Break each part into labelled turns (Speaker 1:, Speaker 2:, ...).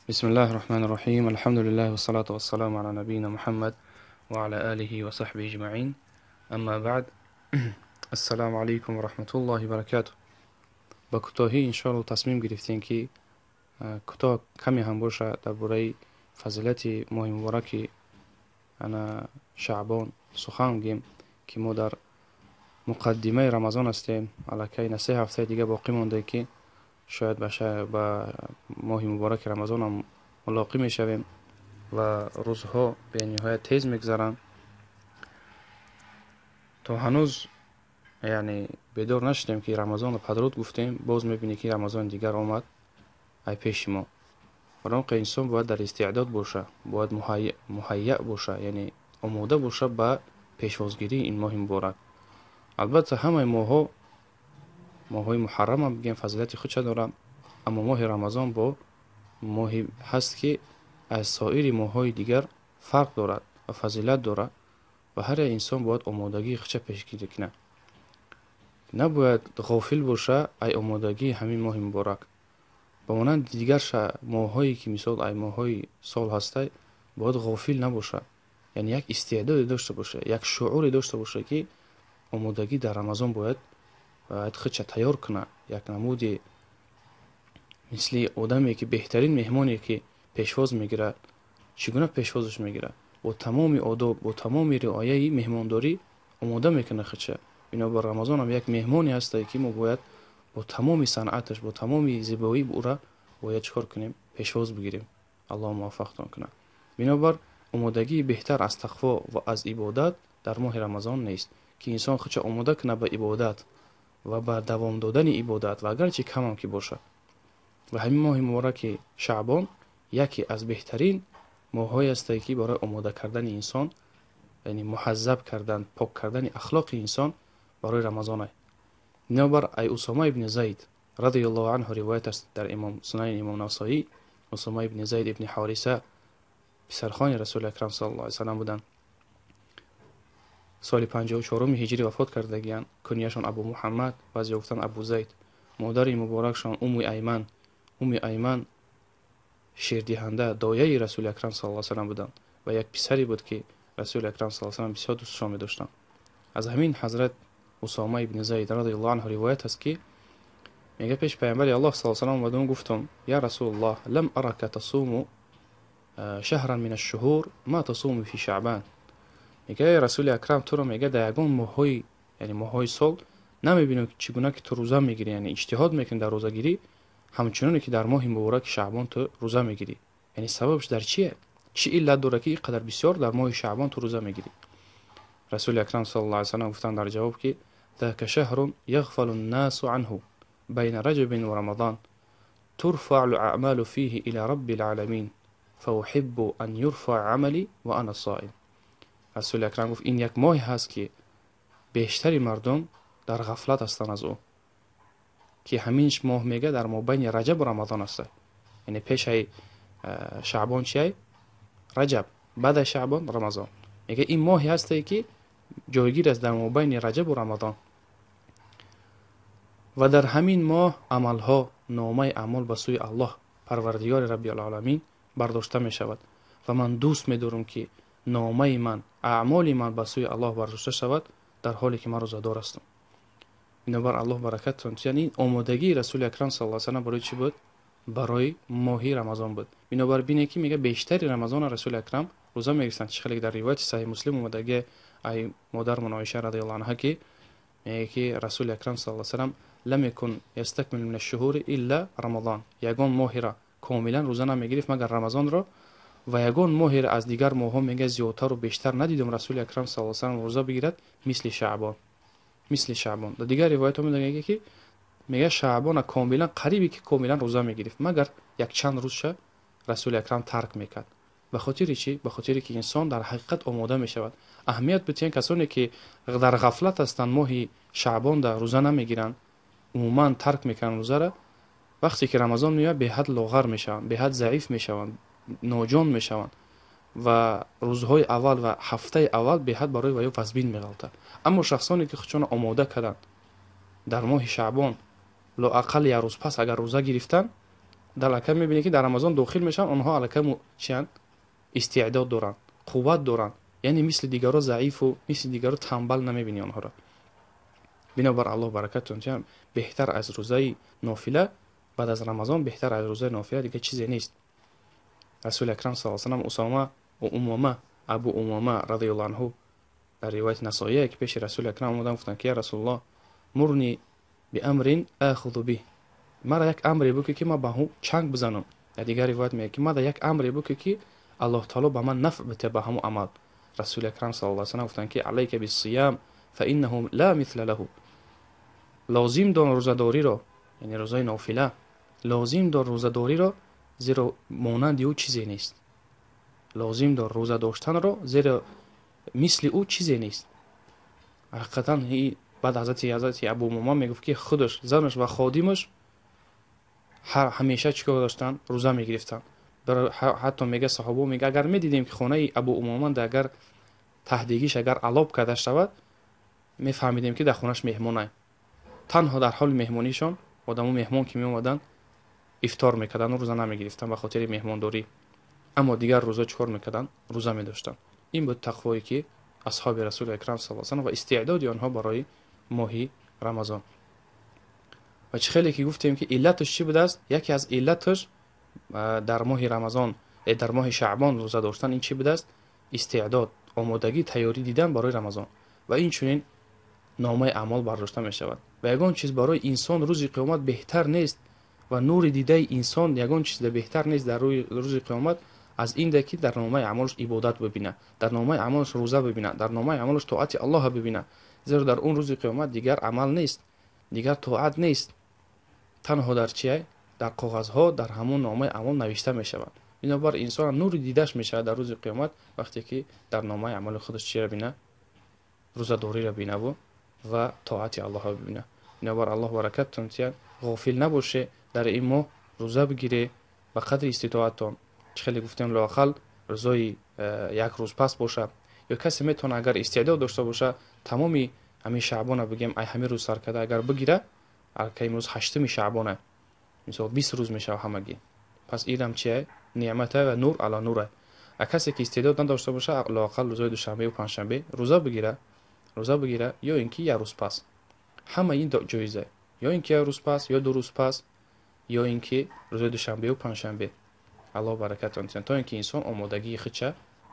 Speaker 1: بسم الله الرحمن الرحيم الحمد لله والصلاة والسلام على نبينا محمد وعلى آله وصحبه أجمعين أما بعد السلام عليكم ورحمة الله وبركاته. با کوتاهی انشاءالله تصمیم گرفتیم که کوتاه کمی هم باشه درباره فضیلت ماه مبارک انا شعبان سخن بگیم که ما در مقدمه رمضان هستیم. الکی 3 هفته دیگه باقی مونده که شاید باشه با ماه مبارک رمضان هم ملاقات میشویم و روزها به نهایت تیز میگذرن. تا هنوز یعنی بیدار نشدیم که رمضان رو پدرود گفتیم، باز میبینی که رمضان دیگر آمد ای پیش ما. برای که انسان باید در استعداد باشه، باید مهیأ باشه، یعنی آماده باشه به پیشوازگیری این ماه مبارک. البته همه ماهای محرم هم بگیم فضیلت خودش داره، اما ماه رمضان با ماهی هست که از سایر ماهای دیگر فرق دارد و فضیلت دارد و هر انسان باید آمادگی خودش پیشگیری کنه. نباید غافل باشه ای آمادگی همین ماه مبارک. به مانند دیگر ماهایی که مثال ای ماهای سال هسته باید غافل نباشه، یعنی یک استعداد داشته باشه، یک شعور داشته باشه که آمادگی در رمضان باید خودش تیار کنه. یک نمودی مثل آدمی که بهترین مهمانی که پیشواز میگیره چگونه پیشوازش میگیره، با تمام آداب با تمام رعایت مهمانداری آماده میکنه خودش. بنابر رمضان هم یک مهمانی هسته که ما باید با تمام صنعتش با تمام زیبایی او را باید چکار کنیم؟ پیشواز بگیریم. الله موفقتان کنه. بنابر آمادگی بهتر از تقوا و از عبادت در ماه رمضان نیست که انسان خودش آماده کنه به عبادت و به دوام دادن عبادت و اگرچه کم هم که باشه. و همین ماه مبارک شعبان یکی از بهترین ماه‌های است که برای آماده کردن انسان، یعنی محذب کردن، پاک کردن اخلاق انسان برای رمضان است. بنابر ای اسامه ابن زید رضی الله عنه روایت است در سنن امام نسائی. اسامه ابن زید ابن حارثه پسرخوان رسول اکرم صلی الله علیه و سلم بودند. سال 54 هجری وفات کردگیان. کنیه‌شان ابو محمد، بعضی گفتن ابو زید. مادر مبارکشان ام ایمن شیردهنده دایه رسول اکرم صلی الله علیه و سلم بودند و یک پسری بود که رسول اکرم صلی الله علیه و سلم بسیار دوستش می‌داشتند. از همین حضرت اسامه ابن زید رضی الله عنه روایت است که میگه پیش پیامبر الله صلی الله علیه و سلم اومدم گفتم یا رسول الله لم ارک تصوم شهرا من الشهور ما تصوم فی شعبان. میگه رسول اکرم تو رو میگه در یگان ماهای یعنی ماهای سال نمیبینم چگونه که تو روزه میگیری، یعنی اجتهاد میکنی در روزه گیری همچنانی که در ماه مبارک شعبان تو روزه میگیری. یعنی سببش در چیه؟ چی علت داره که اینقدر بسیار در ماه شعبان تو روزه میگیری؟ رسول اکرم صلی الله علیه و سلم گفتند در جواب که ذاک شهر یغفل الناس عنه بین رجب و رمضان ترفع الاعمال فيه الى رب العالمین فاحب ان يرفع عملی و انا صائم. رسول اکرم گفت این یک ماهی هست که بیشتری مردم در غفلت هستند از او، که همینش ماه میگه در مابین رجب و رمضان است. یعنی پیش شعبان چیه؟ رجب، بعد شعبان رمضان. میگه این ماهی هست که جایگیر است در مابین رجب و رمضان و در همین ماه عملها نامه اعمال به سوی الله پروردگار رب العالمین برداشته می شود و من دوست می دارم که نامه من اعمال من به سوی الله برداشته شود در حالی که من روزه دار هستم. بنابر الله برکت تون. یعنی آمادگی رسول اکرم صلی الله علیه و سلم برای چی بود؟ برای ماه رمضان بود. بنابر بینه که میگه بیشتر رمضان رسول اکرم روزه میگیرن. خیلی در روایت صحیح مسلم اومده که ای مادر عایشه رضی الله عنها که میگه که رسول اکرم صلی الله علیه و سلم لم یکن یستکمل من الشهور الا رمضان. یگان ماه را کاملا روزه نمیگرفت مگر رمضان را، و یگان ماه را از دیگر ماها میگه زیادتر و بیشتر ندیدم رسول اکرم صلی الله علیه و سلم روزه بگیرد مثل شعبان. در دیگر روایت میگه که میگه شعبان کاملا قریبی که کاملا روزه میگرفت مگر یک چند روز رسول اکرم ترک میکرد. به خاطر چی؟ به خاطر که انسان در حقیقت آماده میشود. اهمیت بتین کسانی که در غفلت هستند ماه شعبان در روزه نمیگیرن، عموما ترک میکنن روزه را، وقتی که رمضان میاد به حد لاغر میشوند، به حد ضعیف میشوند، ناجان میشوند و روزهای اول و هفته اول به حد برای ویو وزبین میغلطه. اما شخصانی که خودشون آماده کردن در ماه شعبان لااقل یک روز پس اگر روزه گرفتن در الکه میبینی که در رمضان داخل میشن، اونها الکه چیان استعداد دارن، قوت دارن، یعنی مثل دیگرها ضعیف و مثل دیگرها تنبل نمیبینی آنها را. بنابر الله برکتون چیان بهتر از روزه نافله بعد از رمضان، بهتر از روزه نافله دیگه چیزی نیست. رسول اکرم صلی الله علیه و اسامه و امامه ابو امامه رضی الله عنه در روایت نسائی که پیش رسول اکرم اومدن گفتن که یا رسول الله مرنی بامر اخذ به، مرا یک امری بگو که ما به هم چنگ بزنم. در دیگر روایت میگه که مرا یک امری بگو که الله تعالی به من نفع بده به همون عمل. رسول اکرم صلی الله علیه و گفتن که علیک بالصیام فانه لا مثل له، لازم دار روزه‌داری را، یعنی روزه نافله لازم دار روزه‌داری را، زیرا مانند او چیزی نیست. لازم دار روزه داشتن را، زیرا مثل او چیزی نیست. حقیقتا بعد حضرت ابو امامه میگفت که خودش، زنش و خادمش همیشه چیکار داشتن؟ روزه میگرفتن. حتی میگه صحابه میگه اگر میدیدیم که خانه ابو امامه اگر تهدیگیش اگر علاب کرده شود، میفهمیدیم که در خونش مهمونه. تنها در حال مهمونیشون آدمو مهمون که می اومدن افطار میکردن و روزه نمیگرفتن به خاطر مهمانداری، اما دیگر روزا چیکار میکردن؟ روزه میداشتن. این بود تقوایی که اصحاب رسول اکرم صلی الله علیه و و استعداد آنها برای ماه رمضان. و چه خیلی که گفتیم که علتش چی بوده است؟ یکی از علتش در ماه رمضان، در ماه شعبان روزه داشتن این چی بوده است؟ استعداد، آمادگی، تیاری دیدن برای رمضان. و این چنین نامه اعمال برداشته می شود. و یگان چیز برای انسان روز قیامت بهتر نیست و نور دیده انسان یگان چیز بهتر نیست در روز قیامت از این که در نامه اعمالش عبادت ببینه، در نامه اعمالش روزه ببینه، در نامه اعمالش طاعت الله ببینه. زیرا در اون روز قیامت دیگر عمل نیست، دیگر طاعت نیست، تنها در چیه؟ در کاغذها در همون نامه اعمال نوشته می شود. بنابر انسان نور دیدش می شود در روز قیامت وقتی که در نامه اعمال خودش چی را ببینه؟ روزه داری را ببینه و طاعت الله را ببینه. بنابر الله برکتتون چیه؟ غافل نباشه، در این ماه روزه بگیره به قدر استطاعتتون. چه خیلی گفتیم لااقل روزای یک روز پس باشه، یا کسی میتونه اگر استعداد داشته باشه تمامی همین شعبان بگیم ای همین روز سر کرده اگر بگیره، که امروز 8 شعبانه، مثلا 20 روز میشه همگی، پس اینم چیه؟ نعمته و نور علی نوره. کسی که استعداد نداشته باشه لااقل روزای دوشنبه و پنجشنبه روزه بگیره یا اینکه یک روز پس، همه این جایزه، یا اینکه یک روز پس یا 2 روز پس یا اینکه روزای دوشنبه و پنجشنبه. الله برکت آنتن تا اینکه انسان آمادگی خودش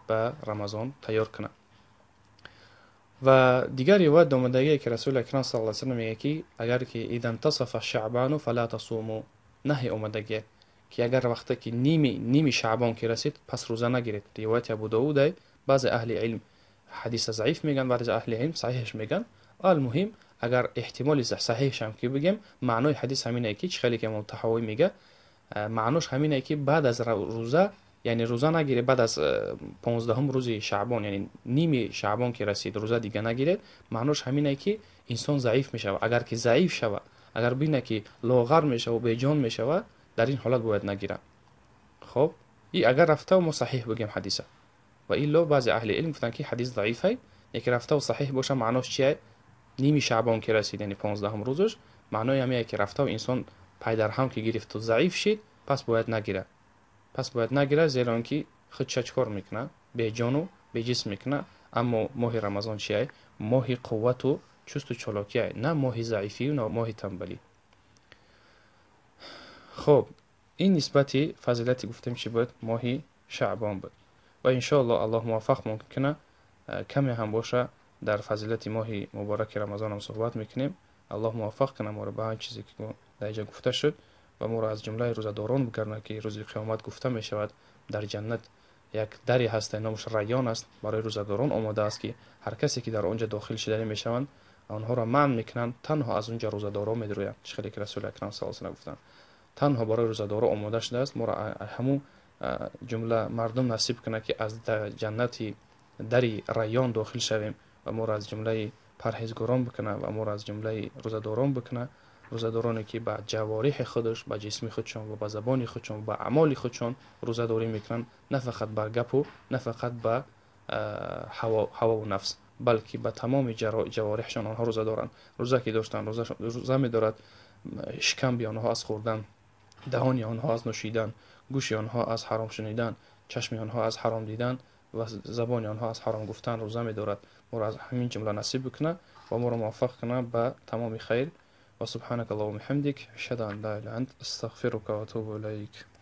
Speaker 1: به رمضان تیار کنه. و دیگر روایت آمدگی که رسول اکرم صلی الله علیه و میگه که اگر که اذا انتصف شعبان فلا تصوموا، نهی آمدگی که اگر وقتی که نیمی شعبان که رسید پس روزه نگیرید. روایت ابو داود، بعض اهل علم حدیث ضعیف میگن، بعض اهل علم صحیحش میگن. المهم اگر احتمال صحیحش هم که بگیم، معنای حدیث همینه که خیلی که متحوی میگه معناش همینه که بعد از روزه، یعنی روزه نگیره بعد از 15 روز شعبان، یعنی نیمی شعبان که رسید روزه دیگه نگیره. معناش همینه که انسان ضعیف میشه. اگر که ضعیف شوه، اگر بینه که لاغر میشه و بیجان میشه، در این حالت باید نگیره. خب این اگر رفته و ما صحیح بگیم حدیثه، و الا بعضی اهل علم گفتن که حدیث ضعیفه. یکی رفته و صحیح باشه معناش چیه؟ نیمی شعبان که رسید یعنی 15 روزش، معنای همینه که رفته و انسان پای در هم که گرفت و ضعیف شد پس باید نگیره. زیرا اینکه خود چکار میکنه؟ به جان و به جسم میکنه. اما ماه رمضان چیه؟ ماه قوت و چست و چالاکیه، نه ماه ضعیفی و نه ماه تنبلی. خب این نسبتی فضیلتی گفتیم چی بود؟ ماه شعبان بود. و ان شاء الله الله موفق ممکنه کمی هم باشه در فضیلت ماه مبارک رمضان هم صحبت میکنیم. الله موفق کنه ما رو به هر چیزی که در اینجا گفته شد و ما را از جمله روزه‌داران بگردونه که روز قیامت گفته می شود در جنت یک دری هست نامش ریان است، برای روزه‌داران آماده است که هر کسی که در آنجا داخل شده می شوند آنها را منع میکنند، تنها از اونجا روزه‌داران میدرویند. چه که رسول اکرم صلی الله علیه و گفتند تنها برای روزه‌داران آماده شده است. ما را همون جمله مردم نصیب کنه که از جنتی دری ریان داخل شویم و ما را از جمله پرهیزگاران بکنه و ما را از جمله روزه‌داران بکنه. روزه‌دارانی که با جوارح خودش، با جسم خودشون و با زبان خودشون و با اعمال خودشون روزه‌داری میکنن، نه فقط با گپ و نه فقط با هوا و نفس، بلکه با تمام جوارحشون آنها روزه دارن. روزه که داشتن روزه می‌دارد شکم بی آنها از خوردن دهان آنها از نوشیدن، گوش آنها از حرام شنیدن، چشم آنها از حرام دیدن و زبان آنها از حرام گفتن روزه می دارد. ما را از همین جمله نصیب بکنه و ما را موفق کنه به تمام خیر. و سبحانك اللهم وبحمدك اشهد ان لا اله الا انت استغفرك واتوب اليك.